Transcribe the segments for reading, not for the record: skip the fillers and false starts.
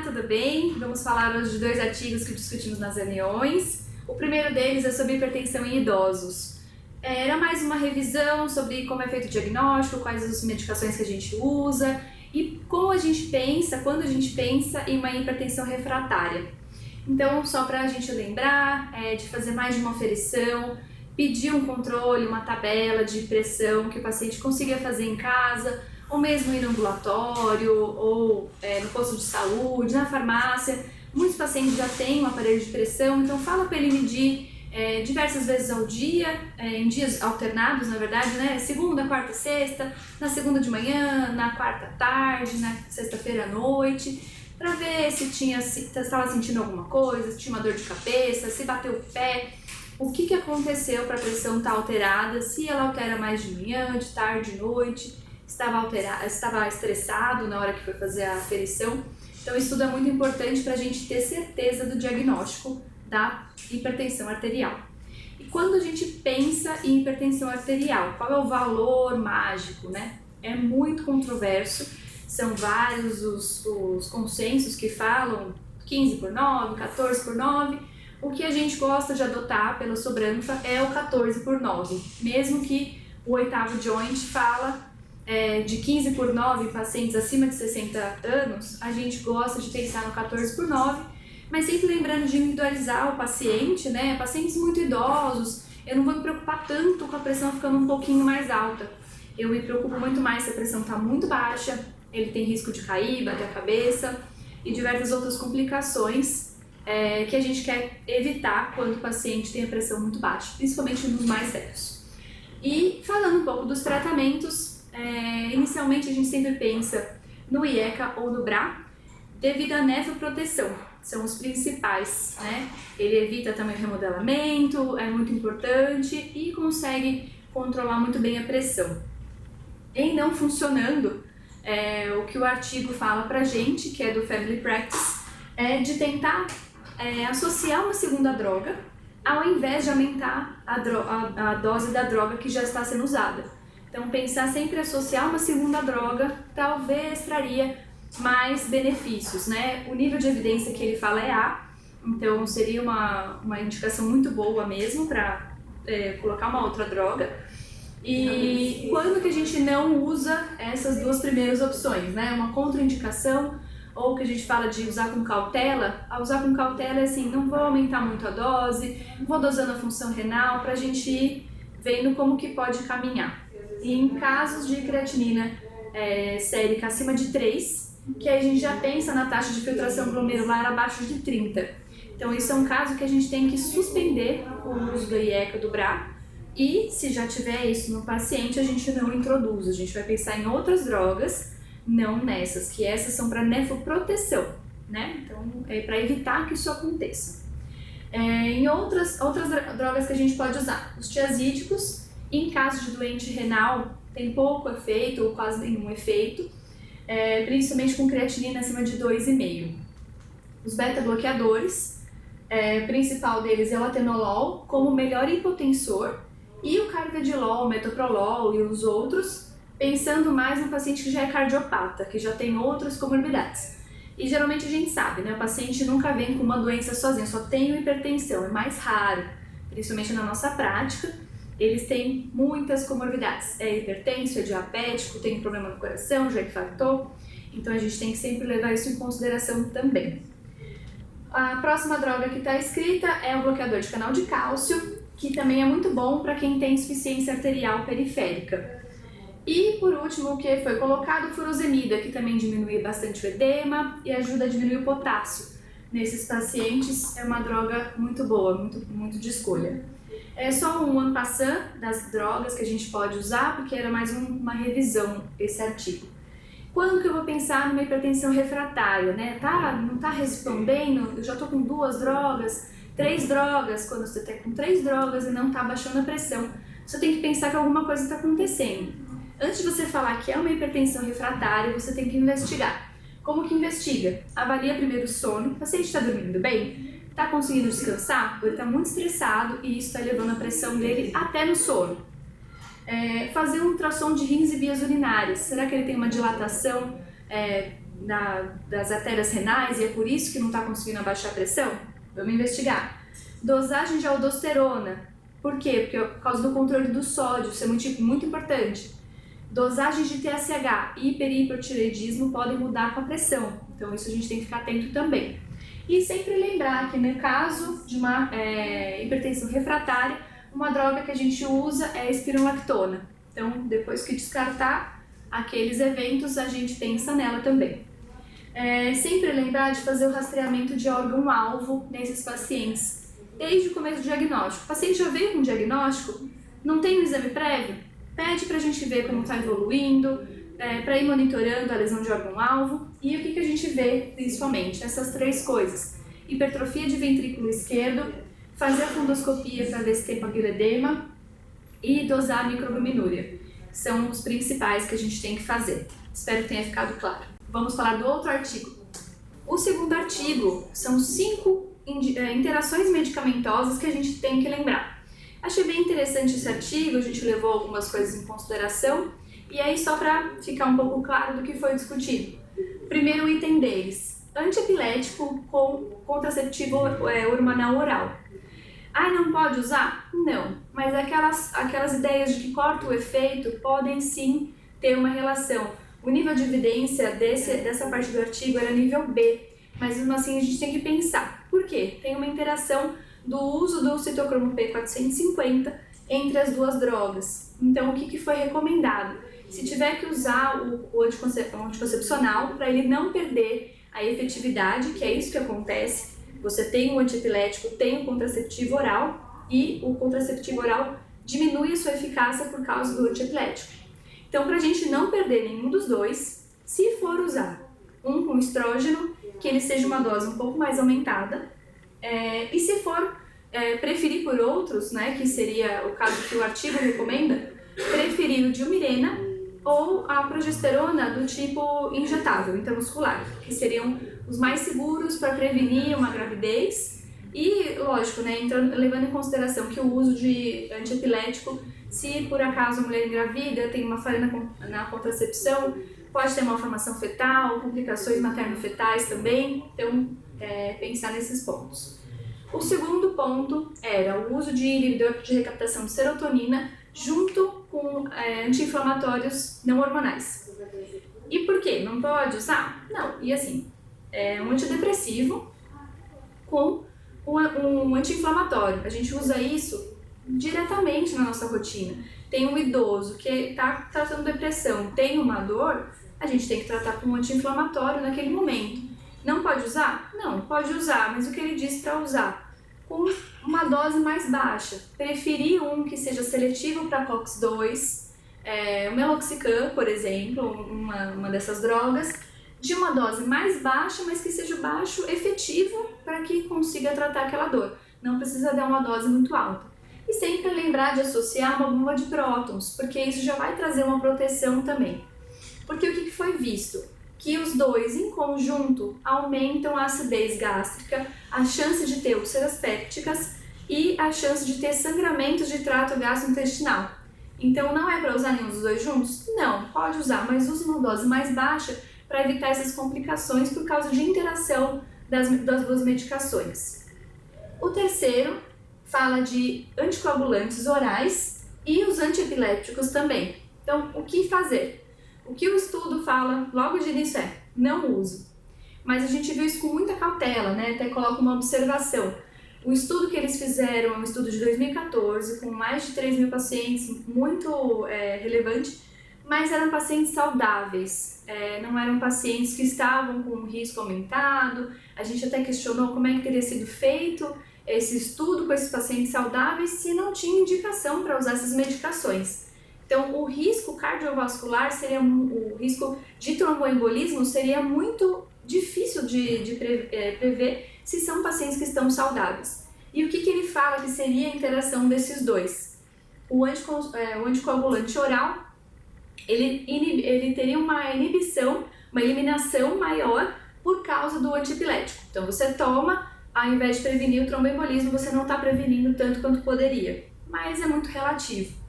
Olá, tudo bem? Vamos falar hoje de dois artigos que discutimos nas reuniões. O primeiro deles é sobre hipertensão em idosos. Era mais uma revisão sobre como é feito o diagnóstico, quais as medicações que a gente usa e como a gente pensa, quando a gente pensa em uma hipertensão refratária. Então, só para a gente lembrar de fazer mais de uma aferição, pedir um controle, uma tabela de pressão que o paciente consiga fazer em casa, ou mesmo ir no ambulatório, ou no posto de saúde, na farmácia. Muitos pacientes já têm um aparelho de pressão, então fala para ele medir diversas vezes ao dia, em dias alternados, na verdade, né? Segunda, quarta, sexta, na segunda de manhã, na quarta à tarde, na sexta-feira à noite, para ver se estava sentindo alguma coisa, se tinha uma dor de cabeça, se bateu o pé, o que aconteceu para a pressão estar alterada, se ela altera mais de manhã, de tarde, de noite, estava estressado na hora que foi fazer a aferição. Então isso tudo é muito importante para a gente ter certeza do diagnóstico da hipertensão arterial. E quando a gente pensa em hipertensão arterial, qual é o valor mágico, né? É muito controverso, são vários os consensos que falam 15/9, 14/9. O que a gente gosta de adotar pela sobrança é o 14/9, mesmo que o oitavo joint fala de 15/9 em pacientes acima de 60 anos, a gente gosta de pensar no 14/9, mas sempre lembrando de individualizar o paciente, né? Pacientes muito idosos, eu não vou me preocupar tanto com a pressão ficando um pouquinho mais alta. Eu me preocupo muito mais se a pressão está muito baixa, ele tem risco de cair, bater a cabeça e diversas outras complicações que a gente quer evitar quando o paciente tem a pressão muito baixa, principalmente nos mais velhos. E falando um pouco dos tratamentos, inicialmente a gente sempre pensa no IECA ou no BRA, devido à nefroproteção, são os principais, né? Ele evita também o remodelamento, é muito importante e consegue controlar muito bem a pressão. Em não funcionando, o que o artigo fala pra gente, que é do Family Practice, é de tentar associar uma segunda droga, ao invés de aumentar a dose da droga que já está sendo usada. Então, pensar sempre em associar uma segunda droga talvez traria mais benefícios, né? O nível de evidência que ele fala é A, então seria uma indicação muito boa mesmo para colocar uma outra droga. E quando que a gente não usa essas duas primeiras opções, né? Uma contraindicação, ou que a gente fala de usar com cautela, a usar com cautela é assim, não vou aumentar muito a dose, vou dosando a função renal para a gente ir vendo como que pode caminhar. E em casos de creatinina sérica acima de 3, que a gente já pensa na taxa de filtração glomerular abaixo de 30. Então isso é um caso que a gente tem que suspender o uso do IECA, do BRA, e se já tiver isso no paciente, a gente não introduz, a gente vai pensar em outras drogas, não nessas, que essas são para nefroproteção, né? Então é para evitar que isso aconteça. Em outras drogas que a gente pode usar, os tiazídicos, em caso de doente renal, tem pouco efeito ou quase nenhum efeito, principalmente com creatinina acima de 2,5. Os beta-bloqueadores, o principal deles é o atenolol como melhor hipotensor, e o carvedilol, o metoprolol e os outros, pensando mais no paciente que já é cardiopata, que já tem outras comorbidades. E geralmente a gente sabe, né? O paciente nunca vem com uma doença sozinho, só tem hipertensão, é mais raro, principalmente na nossa prática. Eles têm muitas comorbidades, é hipertenso, é diabético, tem problema no coração, já infartou, então a gente tem que sempre levar isso em consideração também. A próxima droga que está escrita é o bloqueador de canal de cálcio, que também é muito bom para quem tem insuficiência arterial periférica. E por último, o que foi colocado, furosemida, que também diminui bastante o edema e ajuda a diminuir o potássio. Nesses pacientes é uma droga muito boa, muito de escolha. É só um en passant das drogas que a gente pode usar, porque era mais uma revisão esse artigo. Quando que eu vou pensar numa hipertensão refratária, né? Não está respondendo, eu já estou com 2 drogas, 3 drogas, quando você está com 3 drogas e não está baixando a pressão, você tem que pensar que alguma coisa está acontecendo. Antes de você falar que é uma hipertensão refratária, você tem que investigar. Como que investiga? Avalia primeiro o sono, o paciente está dormindo bem? Está conseguindo descansar? Ele está muito estressado e isso está elevando a pressão dele até no sono. Fazer um ultrassom de rins e vias urinárias. Será que ele tem uma dilatação das artérias renais e é por isso que não está conseguindo abaixar a pressão? Vamos investigar. Dosagem de aldosterona. Por quê? Porque por causa do controle do sódio, isso é muito importante. Dosagem de TSH, hiper e hipotireoidismo podem mudar com a pressão, então isso a gente tem que ficar atento também. E sempre lembrar que no caso de uma hipertensão refratária, uma droga que a gente usa é a espironolactona. Então, depois que descartar aqueles eventos, a gente pensa nela também. Sempre lembrar de fazer o rastreamento de órgão-alvo nesses pacientes, desde o começo do diagnóstico. O paciente já veio com um diagnóstico, não tem um exame prévio? Pede para a gente ver como está evoluindo, para ir monitorando a lesão de órgão-alvo. E o que a gente vê, principalmente? Essas 3 coisas. Hipertrofia de ventrículo esquerdo, fazer a fundoscopia para ver se tem papiledema e dosar a microalbuminúria. São os principais que a gente tem que fazer. Espero que tenha ficado claro. Vamos falar do outro artigo. O segundo artigo são 5 interações medicamentosas que a gente tem que lembrar. Achei bem interessante esse artigo, a gente levou algumas coisas em consideração e aí só para ficar um pouco claro do que foi discutido. Primeiro item deles, antiepilético com contraceptivo hormonal oral. Não pode usar? Não, mas aquelas ideias de que corta o efeito podem sim ter uma relação. O nível de evidência dessa parte do artigo era nível B, mas mesmo assim a gente tem que pensar. Por quê? Tem uma interação do uso do citocromo P450 entre as 2 drogas. Então, o que foi recomendado? Se tiver que usar o anticoncepcional, para ele não perder a efetividade, que é isso que acontece, você tem um antiepilético, tem um contraceptivo oral, e o contraceptivo oral diminui a sua eficácia por causa do antiepilético. Então, para a gente não perder nenhum dos 2, se for usar um com estrógeno, que ele seja uma dose um pouco mais aumentada, e se for preferir por outros, né, que seria o caso que o artigo recomenda, preferir o diumirena ou a progesterona do tipo injetável, intramuscular, que seriam os mais seguros para prevenir uma gravidez e, lógico, né, levando em consideração que o uso de antiepilético, se por acaso a mulher engravida tem uma falha na contracepção, pode ter malformação fetal, complicações materno-fetais também, então pensar nesses pontos. O segundo ponto era o uso de inibidor de recaptação de serotonina junto com anti-inflamatórios não hormonais. E por quê? Não pode usar? Não, e assim, um antidepressivo com um anti-inflamatório. A gente usa isso diretamente na nossa rotina. Tem um idoso que está tratando depressão, tem uma dor, a gente tem que tratar com um anti-inflamatório naquele momento. Não pode usar? Não, pode usar, mas o que ele diz para usar? Com uma dose mais baixa. Preferir um que seja seletivo para COX-2, o meloxicam, por exemplo, uma dessas drogas, de uma dose mais baixa, mas que seja baixo efetivo para que consiga tratar aquela dor. Não precisa dar uma dose muito alta. E sempre lembrar de associar uma bomba de prótons, porque isso já vai trazer uma proteção também. Porque o que foi visto? Que os 2 em conjunto aumentam a acidez gástrica, a chance de ter úlceras pépticas e a chance de ter sangramentos de trato gastrointestinal. Então não é para usar nenhum dos 2 juntos? Não, pode usar, mas use uma dose mais baixa para evitar essas complicações por causa de interação das 2 medicações. O terceiro fala de anticoagulantes orais e os antiepilépticos também. Então, o que fazer? O que o estudo fala logo de início não uso. Mas a gente viu isso com muita cautela, né? Até coloca uma observação. O estudo que eles fizeram é um estudo de 2014, com mais de 3.000 pacientes, muito relevante, mas eram pacientes saudáveis, não eram pacientes que estavam com um risco aumentado. A gente até questionou como é que teria sido feito esse estudo com esses pacientes saudáveis se não tinha indicação para usar essas medicações. Então, o risco cardiovascular o risco de tromboembolismo seria muito difícil de prever se são pacientes que estão saudáveis. E o que ele fala que seria a interação desses 2? O anticoagulante oral, ele teria uma inibição, uma eliminação maior por causa do antiepilético. Então, você toma, ao invés de prevenir o tromboembolismo, você não está prevenindo tanto quanto poderia. Mas é muito relativo.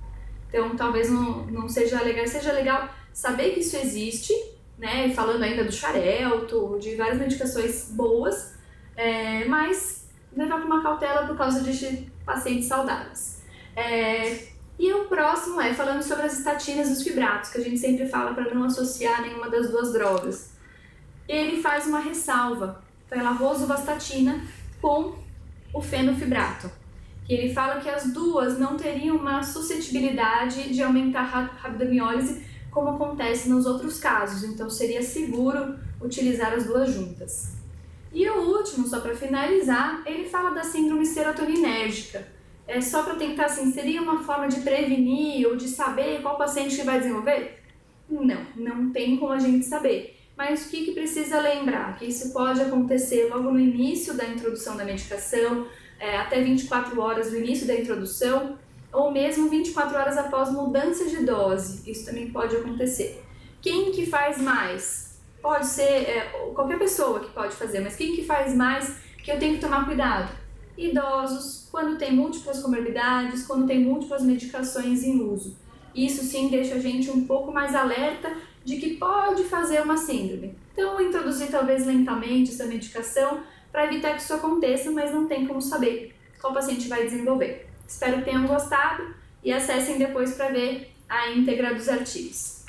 Então, talvez não seja legal. Seja legal saber que isso existe né? Falando ainda do Xarelto, de várias medicações boas, mas levar com uma cautela por causa de pacientes saudáveis. E o próximo falando sobre as estatinas e os fibratos, que a gente sempre fala para não associar nenhuma das duas drogas. Ele faz uma ressalva pela rosuvastatina com o fenofibrato, que ele fala que as duas não teriam uma suscetibilidade de aumentar rápido a miólise, como acontece nos outros casos, então seria seguro utilizar as duas juntas. E o último, só para finalizar, ele fala da síndrome serotoninérgica. Só para tentar, assim, seria uma forma de prevenir ou de saber qual paciente que vai desenvolver? Não tem como a gente saber. Mas o que precisa lembrar? Que isso pode acontecer logo no início da introdução da medicação, até 24 horas do início da introdução, ou mesmo 24 horas após mudança de dose. Isso também pode acontecer. Quem que faz mais? Pode ser qualquer pessoa que pode fazer, mas quem que faz mais que eu tenho que tomar cuidado? Idosos, quando tem múltiplas comorbidades, quando tem múltiplas medicações em uso. Isso sim deixa a gente um pouco mais alerta de que pode fazer uma síndrome. Então, introduzir talvez lentamente essa medicação para evitar que isso aconteça, mas não tem como saber qual paciente vai desenvolver. Espero que tenham gostado e acessem depois para ver a íntegra dos artigos.